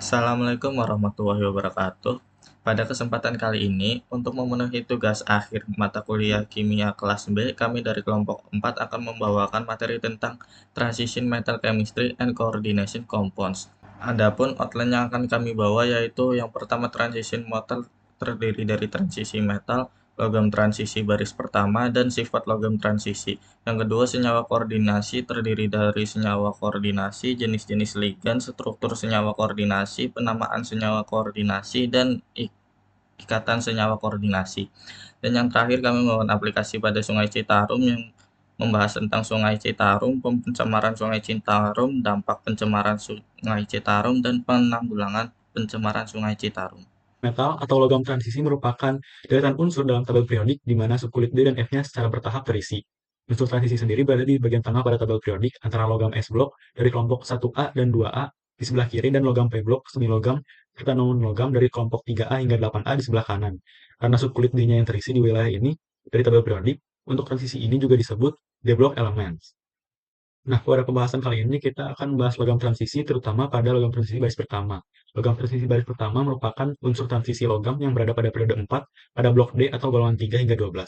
Assalamualaikum warahmatullahi wabarakatuh. Pada kesempatan kali ini, untuk memenuhi tugas akhir mata kuliah kimia kelas B, kami dari kelompok 4 akan membawakan materi tentang Transition Metal Chemistry and Coordination Compounds. Adapun outline yang akan kami bawa yaitu yang pertama transition metal terdiri dari transisi metal, logam transisi baris pertama, dan sifat logam transisi. Yang kedua, senyawa koordinasi terdiri dari senyawa koordinasi, jenis-jenis ligan, struktur senyawa koordinasi, penamaan senyawa koordinasi, dan ikatan senyawa koordinasi. Dan yang terakhir, kami membangun aplikasi pada Sungai Citarum yang membahas tentang Sungai Citarum, pencemaran Sungai Citarum, dampak pencemaran Sungai Citarum, dan penanggulangan pencemaran Sungai Citarum. Metal atau logam transisi merupakan deretan unsur dalam tabel periodik di mana subkulit D dan F-nya secara bertahap terisi. Unsur transisi sendiri berada di bagian tengah pada tabel periodik antara logam S blok dari kelompok 1A dan 2A di sebelah kiri dan logam P blok semi logam serta non-logam dari kelompok 3A hingga 8A di sebelah kanan. Karena subkulit D-nya yang terisi di wilayah ini dari tabel periodik, untuk transisi ini juga disebut D block elements. Nah, pada pembahasan kali ini kita akan membahas logam transisi, terutama pada logam transisi baris pertama. Logam transisi baris pertama merupakan unsur transisi logam yang berada pada periode 4 pada blok D atau golongan 3 hingga 12.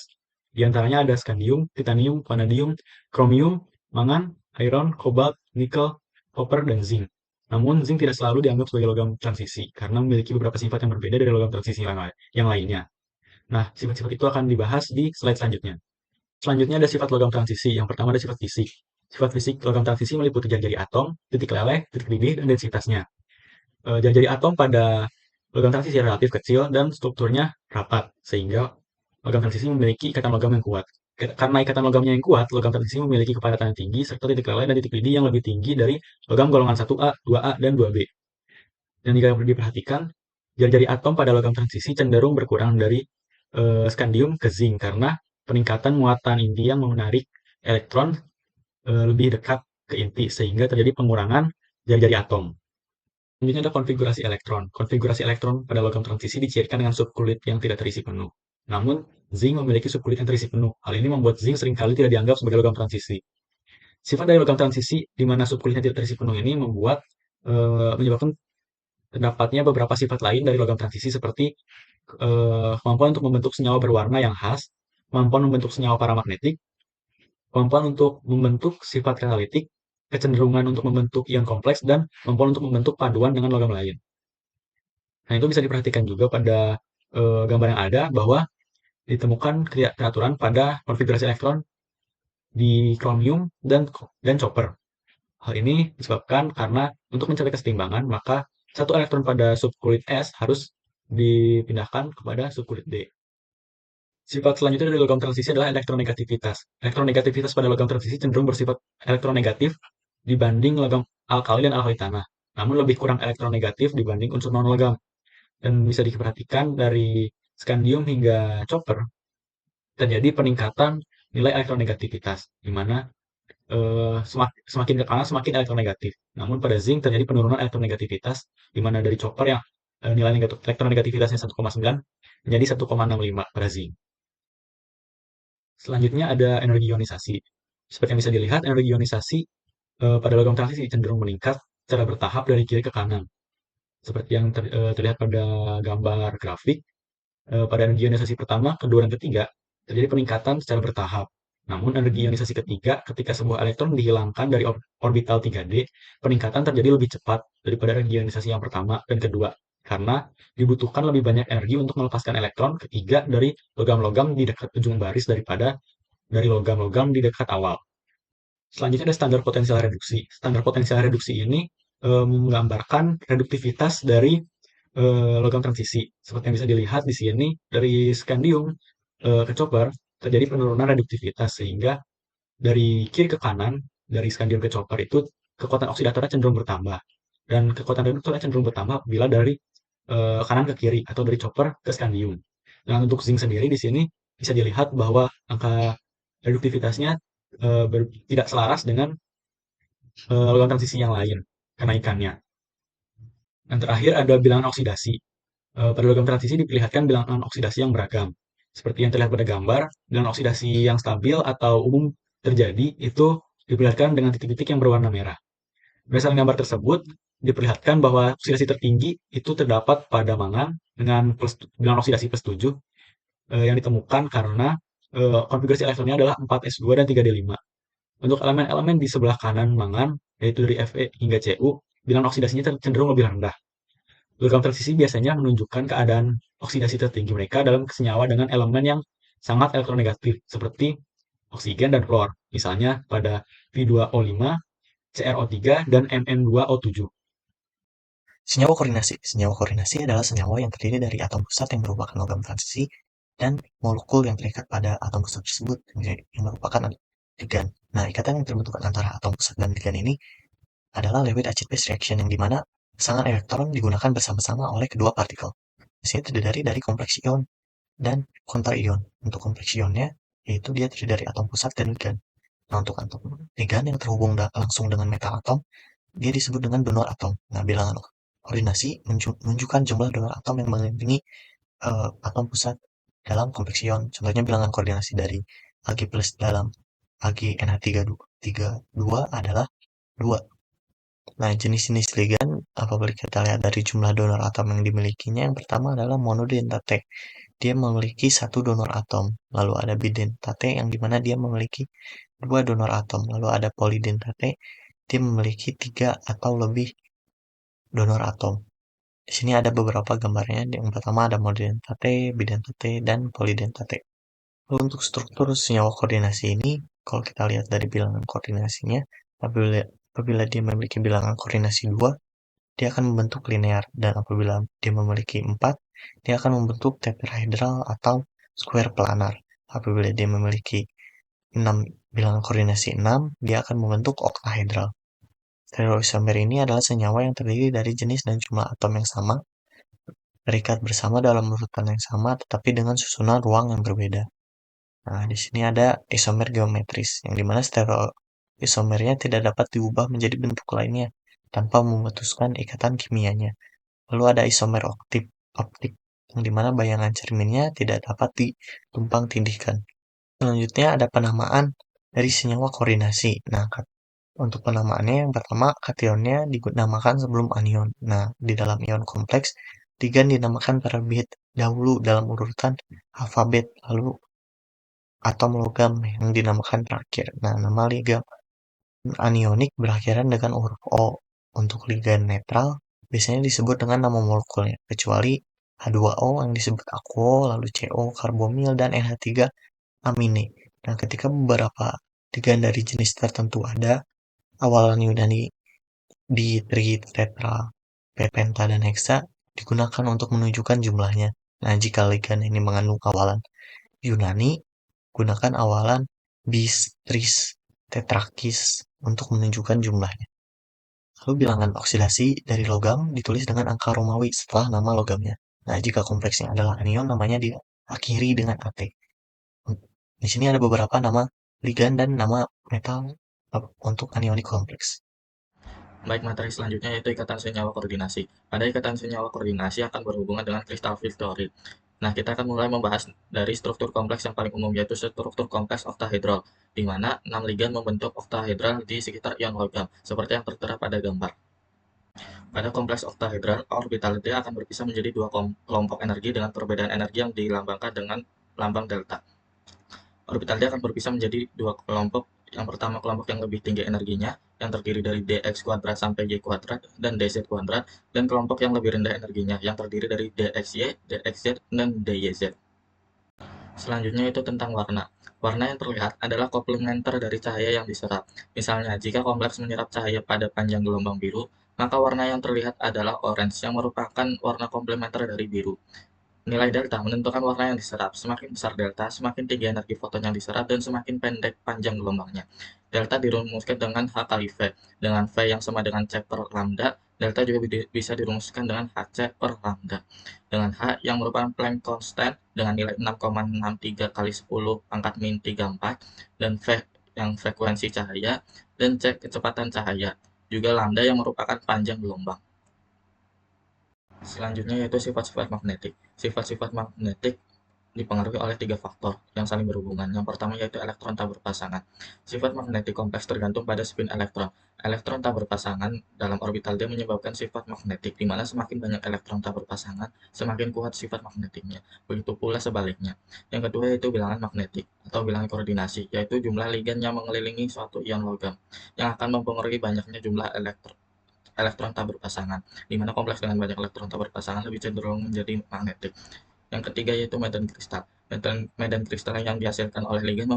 Di antaranya ada scandium, titanium, vanadium, kromium, mangan, iron, kobalt, nikel, copper, dan zinc. Namun, zinc tidak selalu dianggap sebagai logam transisi karena memiliki beberapa sifat yang berbeda dari logam transisi yang lainnya. Nah, sifat-sifat itu akan dibahas di slide selanjutnya. Selanjutnya ada sifat logam transisi. Yang pertama ada sifat fisik. Sifat fisik logam transisi meliputi jari-jari atom, titik leleh, titik didih, dan densitasnya. Jari-jari atom pada logam transisi relatif kecil dan strukturnya rapat, sehingga logam transisi memiliki ikatan logam yang kuat. Karena ikatan logamnya yang kuat, logam transisi memiliki kepadatan yang tinggi, serta titik leleh dan titik didih yang lebih tinggi dari logam golongan 1A, 2A, dan 2B. Dan jika diperhatikan, jari-jari atom pada logam transisi cenderung berkurang dari scandium ke zinc karena peningkatan muatan inti yang menarik elektron lebih dekat ke inti sehingga terjadi pengurangan jari-jari atom. Selanjutnya ada konfigurasi elektron. Konfigurasi elektron pada logam transisi dicirikan dengan subkulit yang tidak terisi penuh. Namun, zinc memiliki subkulit yang terisi penuh. Hal ini membuat zinc seringkali tidak dianggap sebagai logam transisi. Sifat dari logam transisi di mana subkulitnya tidak terisi penuh ini menyebabkan terdapatnya beberapa sifat lain dari logam transisi seperti kemampuan untuk membentuk senyawa berwarna yang khas, kemampuan membentuk senyawa paramagnetik, kemampuan untuk membentuk sifat katalitik, kecenderungan untuk membentuk ion kompleks, dan kemampuan untuk membentuk paduan dengan logam lain. Nah, itu bisa diperhatikan juga pada gambar yang ada bahwa ditemukan ketidakteraturan pada konfigurasi elektron di kromium dan copper. Hal ini disebabkan karena untuk mencapai kesetimbangan, maka satu elektron pada subkulit S harus dipindahkan kepada subkulit D. Sifat selanjutnya dari logam transisi adalah elektronegativitas. Elektronegativitas pada logam transisi cenderung bersifat elektronegatif dibanding logam alkali dan alkali tanah, namun lebih kurang elektronegatif dibanding unsur non-logam. Dan bisa diperhatikan dari scandium hingga copper, terjadi peningkatan nilai elektronegativitas, di mana semakin ke kanan semakin elektronegatif. Namun pada zinc terjadi penurunan elektronegativitas, di mana dari copper yang nilai elektronegativitasnya 1,9 menjadi 1,65 pada zinc. Selanjutnya ada energi ionisasi. Seperti yang bisa dilihat, energi ionisasi pada logam transisi cenderung meningkat secara bertahap dari kiri ke kanan. Seperti yang terlihat pada gambar grafik, pada energi ionisasi pertama, kedua, dan ketiga, terjadi peningkatan secara bertahap. Namun energi ionisasi ketiga, ketika sebuah elektron dihilangkan dari orbital 3D, peningkatan terjadi lebih cepat daripada energi ionisasi yang pertama dan kedua, karena dibutuhkan lebih banyak energi untuk melepaskan elektron ketiga dari logam-logam di dekat ujung baris daripada dari logam-logam di dekat awal. Selanjutnya ada standar potensial reduksi. Standar potensial reduksi ini menggambarkan reduktivitas dari logam transisi. Seperti yang bisa dilihat di sini, dari scandium ke copper terjadi penurunan reduktivitas sehingga dari kiri ke kanan, dari scandium ke copper itu kekuatan oksidatornya cenderung bertambah. Dan kekuatan reduktornya cenderung bertambah bila dari kanan ke kiri atau dari copper ke scandium. Nah, untuk zinc sendiri di sini bisa dilihat bahwa angka reduktivitasnya tidak selaras dengan logam transisi yang lain kenaikannya. Yang terakhir ada bilangan oksidasi. Pada logam transisi diperlihatkan bilangan oksidasi yang beragam. Seperti yang terlihat pada gambar, bilangan oksidasi yang stabil atau umum terjadi itu diperlihatkan dengan titik-titik yang berwarna merah. Berdasarkan gambar tersebut, diperlihatkan bahwa oksidasi tertinggi itu terdapat pada mangan dengan bilangan oksidasi plus 7 yang ditemukan karena konfigurasi elektronnya adalah 4s2 dan 3d5. Untuk elemen-elemen di sebelah kanan mangan, yaitu dari Fe hingga Cu, bilangan oksidasinya cenderung lebih rendah. Logam transisi biasanya menunjukkan keadaan oksidasi tertinggi mereka dalam senyawa dengan elemen yang sangat elektronegatif, seperti oksigen dan klor, misalnya pada V2O5, CrO3, dan Mn2O7. Senyawa koordinasi. Senyawa koordinasi adalah senyawa yang terdiri dari atom pusat yang merupakan logam transisi dan molekul yang terikat pada atom pusat tersebut yang merupakan ligan. Nah, ikatan yang terbentuk antara atom pusat dan ligan ini adalah Lewis acid base reaction yang dimana pasangan elektron digunakan bersama-sama oleh kedua partikel. Di sini terdiri dari kompleks ion dan kontra ion. Untuk kompleks ionnya, yaitu dia terdiri dari atom pusat dan ligan. Nah, untuk atom ligan yang terhubung langsung dengan metal atom, dia disebut dengan donor atom. Nah, bilangan koordinasi menunjukkan jumlah donor atom yang mengelilingi atom pusat dalam kompleks ion. Contohnya bilangan koordinasi dari Ag plus dalam AgNH32 adalah 2. Nah, jenis-jenis ligan apabila kita lihat dari jumlah donor atom yang dimilikinya, yang pertama adalah monodentate. Dia memiliki satu donor atom. Lalu ada bidentate yang dimana dia memiliki dua donor atom. Lalu ada polidentate, dia memiliki 3 atau lebih donor atom. Di sini ada beberapa gambarnya. Yang pertama ada monodentate, bidentate, dan polidentate. Lalu untuk struktur senyawa koordinasi ini, kalau kita lihat dari bilangan koordinasinya, apabila dia memiliki bilangan koordinasi 2, dia akan membentuk linear, dan apabila dia memiliki 4, dia akan membentuk tetrahedral atau square planar. Apabila dia memiliki 6 bilangan koordinasi 6, dia akan membentuk oktahedral. Stereoisomer ini adalah senyawa yang terdiri dari jenis dan jumlah atom yang sama, terikat bersama dalam urutan yang sama, tetapi dengan susunan ruang yang berbeda. Nah, di sini ada isomer geometris, yang dimana stereoisomernya tidak dapat diubah menjadi bentuk lainnya tanpa memutuskan ikatan kimianya. Lalu ada isomer optik yang dimana bayangan cerminnya tidak dapat ditumpang tindihkan. Selanjutnya ada penamaan dari senyawa koordinasi. Nah, untuk penamaannya yang pertama kationnya dinamakan sebelum anion. Nah, di dalam ion kompleks, ligan dinamakan terlebih dahulu dalam urutan alfabet, lalu atom logam yang dinamakan terakhir. Nah, nama ligan anionik berakhiran dengan huruf O. Untuk ligan netral biasanya disebut dengan nama molekulnya, kecuali H2O yang disebut akuo, lalu CO karbomil, dan NH3 amine. Nah, ketika beberapa ligan dari jenis tertentu ada, awalan Yunani di tritetra, penta, dan heksa digunakan untuk menunjukkan jumlahnya. Nah, jika ligan ini mengandung awalan Yunani, gunakan awalan bis, tris, tetrakis untuk menunjukkan jumlahnya. Lalu bilangan oksidasi dari logam ditulis dengan angka Romawi setelah nama logamnya. Nah, jika kompleksnya adalah anion, namanya diakhiri dengan AT. Di sini ada beberapa nama ligan dan nama metal untuk anionik kompleks. Baik, materi selanjutnya yaitu ikatan senyawa koordinasi. Pada ikatan senyawa koordinasi akan berhubungan dengan kristal fluoride. Nah, kita akan mulai membahas dari struktur kompleks yang paling umum, yaitu struktur kompleks oktahedral, di mana 6 ligan membentuk oktahedral di sekitar ion logam, seperti yang tertera pada gambar. Pada kompleks oktahedral, orbitality akan berpisah menjadi dua kelompok energi dengan perbedaan energi yang dilambangkan dengan lambang delta. Orbitality akan berpisah menjadi dua kelompok. Yang pertama, kelompok yang lebih tinggi energinya, yang terdiri dari dx kuadrat sampai y kuadrat dan dz kuadrat, dan kelompok yang lebih rendah energinya, yang terdiri dari dxy, dxz, dan dyz. Selanjutnya itu tentang warna. Warna yang terlihat adalah komplementer dari cahaya yang diserap. Misalnya, jika kompleks menyerap cahaya pada panjang gelombang biru, maka warna yang terlihat adalah orange, yang merupakan warna komplementer dari biru. Nilai delta menentukan warna yang diserap. Semakin besar delta, semakin tinggi energi foton yang diserap dan semakin pendek panjang gelombangnya. Delta dirumuskan dengan H kali V. Dengan V yang sama dengan C per lambda, delta juga bisa dirumuskan dengan HC per lambda. Dengan H yang merupakan Planck constant dengan nilai 6,63 kali 10 pangkat min 34, dan V yang frekuensi cahaya, dan C kecepatan cahaya. Juga lambda yang merupakan panjang gelombang. Selanjutnya yaitu sifat-sifat magnetik. Sifat-sifat magnetik dipengaruhi oleh 3 faktor yang saling berhubungan. Yang pertama yaitu elektron tak berpasangan. Sifat magnetik kompleks tergantung pada spin elektron. Elektron tak berpasangan dalam orbital D menyebabkan sifat magnetik, di mana semakin banyak elektron tak berpasangan, semakin kuat sifat magnetiknya. Begitu pula sebaliknya. Yang kedua yaitu bilangan magnetik atau bilangan koordinasi, yaitu jumlah ligan yang mengelilingi suatu ion logam, yang akan mempengaruhi banyaknya jumlah elektron tak berpasangan, di mana kompleks dengan banyak elektron tak berpasangan lebih cenderung menjadi magnetik. Yang ketiga yaitu medan kristal. Medan kristal yang dihasilkan oleh ligan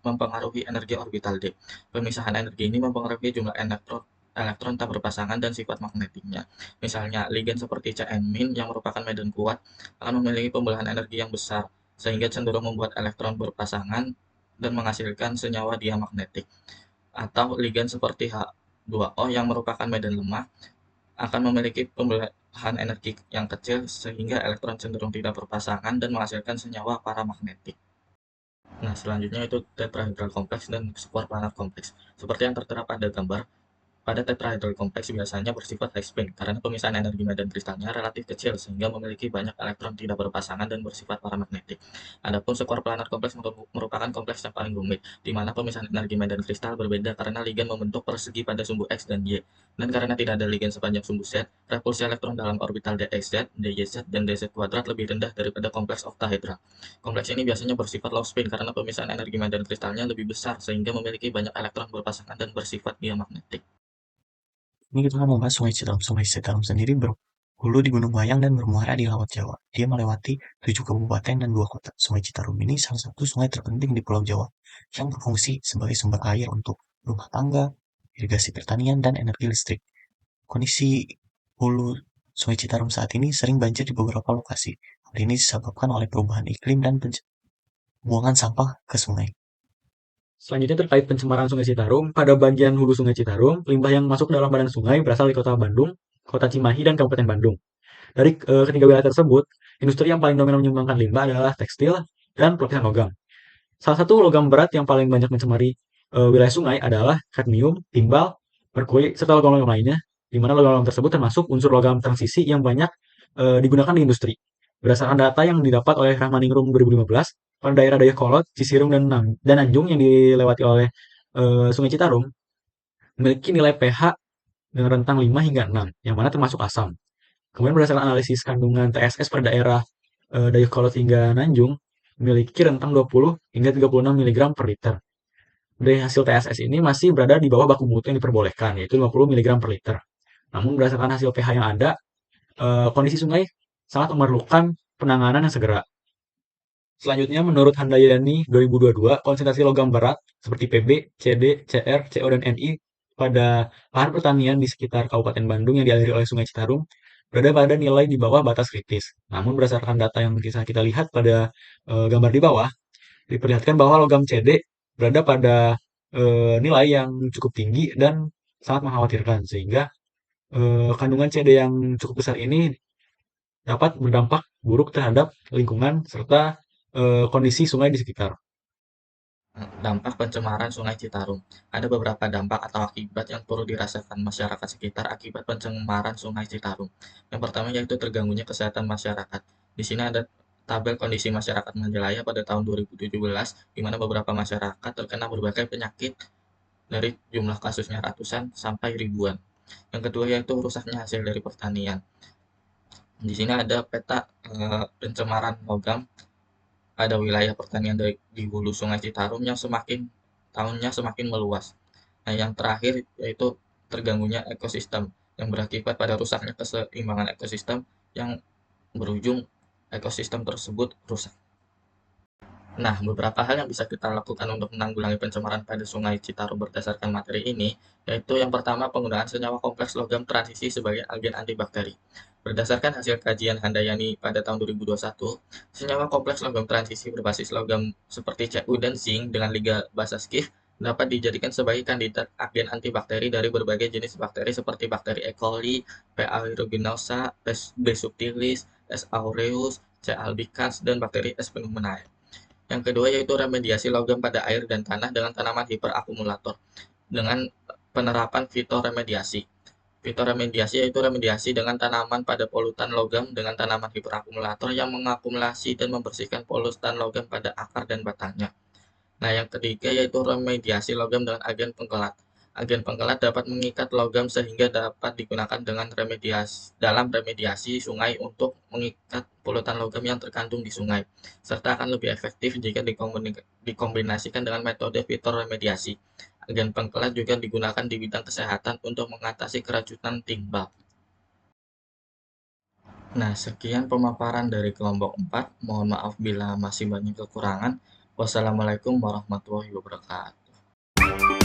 mempengaruhi energi orbital D. Pemisahan energi ini mempengaruhi jumlah elektron tak berpasangan dan sifat magnetiknya. Misalnya, ligan seperti Cn- yang merupakan medan kuat akan memiliki pembelahan energi yang besar, sehingga cenderung membuat elektron berpasangan dan menghasilkan senyawa diamagnetik. Atau ligan seperti H2O yang merupakan medan lemah akan memiliki pembelahan energi yang kecil sehingga elektron cenderung tidak berpasangan dan menghasilkan senyawa paramagnetik. Nah, selanjutnya itu tetrahedral kompleks dan square planar kompleks. Seperti yang tertera pada gambar, pada tetrahedral kompleks biasanya bersifat high spin karena pemisahan energi medan kristalnya relatif kecil sehingga memiliki banyak elektron tidak berpasangan dan bersifat paramagnetik. Adapun square planar kompleks merupakan kompleks yang paling rumit, di mana pemisahan energi medan kristal berbeda karena ligan membentuk persegi pada sumbu X dan Y. Dan karena tidak ada ligan sepanjang sumbu Z, repulsi elektron dalam orbital DXZ, DYZ, dan DZ kuadrat lebih rendah daripada kompleks oktahedral. Kompleks ini biasanya bersifat low spin karena pemisahan energi medan kristalnya lebih besar sehingga memiliki banyak elektron berpasangan dan bersifat diamagnetik. Ini kita akan membahas Sungai Citarum. Sungai Citarum sendiri berhulu di Gunung Wayang dan bermuara di Laut Jawa. Dia melewati 7 kabupaten dan 2 kota. Sungai Citarum ini salah satu sungai terpenting di Pulau Jawa yang berfungsi sebagai sumber air untuk rumah tangga, irigasi pertanian, dan energi listrik. Kondisi hulu Sungai Citarum saat ini sering banjir di beberapa lokasi. Hal ini disebabkan oleh perubahan iklim dan pembuangan sampah ke sungai. Selanjutnya terkait pencemaran Sungai Citarum, pada bagian hulu Sungai Citarum, limbah yang masuk dalam badan sungai berasal dari Kota Bandung, Kota Cimahi, dan Kabupaten Bandung. Dari ketiga wilayah tersebut, industri yang paling dominan menyumbangkan limbah adalah tekstil dan pelapisan logam. Salah satu logam berat yang paling banyak mencemari wilayah sungai adalah kadmium, timbal, merkuri, serta logam-logam lainnya, di mana logam-logam tersebut termasuk unsur logam transisi yang banyak digunakan di industri. Berdasarkan data yang didapat oleh Rahmaningrum 2015, pada daerah Dayakolot, Cisirung, dan Anjung yang dilewati oleh Sungai Citarum, memiliki nilai pH dengan rentang 5 hingga 6, yang mana termasuk asam. Kemudian berdasarkan analisis kandungan TSS pada daerah Dayakolot hingga Nanjung, memiliki rentang 20 hingga 36 mg per liter. Dari hasil TSS ini masih berada di bawah baku mutu yang diperbolehkan, yaitu 50 mg per liter. Namun berdasarkan hasil pH yang ada, kondisi sungai sangat memerlukan penanganan yang segera. Selanjutnya, menurut Handayani 2022, konsentrasi logam berat seperti Pb, Cd, Cr, Co, dan Ni pada lahan pertanian di sekitar Kabupaten Bandung yang dialiri oleh Sungai Citarum berada pada nilai di bawah batas kritis. Namun berdasarkan data yang bisa kita lihat pada gambar di bawah, diperlihatkan bahwa logam Cd berada pada nilai yang cukup tinggi dan sangat mengkhawatirkan, sehingga kandungan Cd yang cukup besar ini dapat berdampak buruk terhadap lingkungan serta kondisi sungai di sekitar. Dampak pencemaran Sungai Citarum. Ada beberapa dampak atau akibat yang perlu dirasakan masyarakat sekitar akibat pencemaran Sungai Citarum. Yang pertama yaitu terganggunya kesehatan masyarakat. Di sini ada tabel kondisi masyarakat Majalaya pada tahun 2017, di mana beberapa masyarakat terkena berbagai penyakit dari jumlah kasusnya ratusan sampai ribuan. Yang kedua yaitu rusaknya hasil dari pertanian. Di sini ada peta pencemaran logam pada wilayah pertanian di hulu Sungai Citarum yang tahunnya semakin meluas. Nah, yang terakhir yaitu terganggunya ekosistem yang berakibat pada rusaknya keseimbangan ekosistem yang berujung ekosistem tersebut rusak. Nah, beberapa hal yang bisa kita lakukan untuk menanggulangi pencemaran pada Sungai Citarum berdasarkan materi ini, yaitu yang pertama penggunaan senyawa kompleks logam transisi sebagai agen antibakteri. Berdasarkan hasil kajian Handayani pada tahun 2021, senyawa kompleks logam transisi berbasis logam seperti Cu dan zinc dengan liga basa Schiff dapat dijadikan sebagai kandidat agen antibakteri dari berbagai jenis bakteri seperti bakteri E. coli, P. aeruginosa, B. subtilis, S. aureus, C. albicans, dan bakteri S. pneumoniae. Yang kedua yaitu remediasi logam pada air dan tanah dengan tanaman hiperakumulator dengan penerapan fitoremediasi. Fitur remediasi yaitu remediasi dengan tanaman pada polutan logam dengan tanaman hiperakumulator yang mengakumulasi dan membersihkan polutan logam pada akar dan batangnya. Nah, yang ketiga yaitu remediasi logam dengan agen pengkelat. Agen pengkelat dapat mengikat logam sehingga dapat digunakan dalam remediasi sungai untuk mengikat polutan logam yang terkandung di sungai, serta akan lebih efektif jika dikombinasikan dengan metode fitur remediasi. Agen pengkelat juga digunakan di bidang kesehatan untuk mengatasi keracunan timbal. Nah, sekian pemaparan dari kelompok 4. Mohon maaf bila masih banyak kekurangan. Wassalamualaikum warahmatullahi wabarakatuh.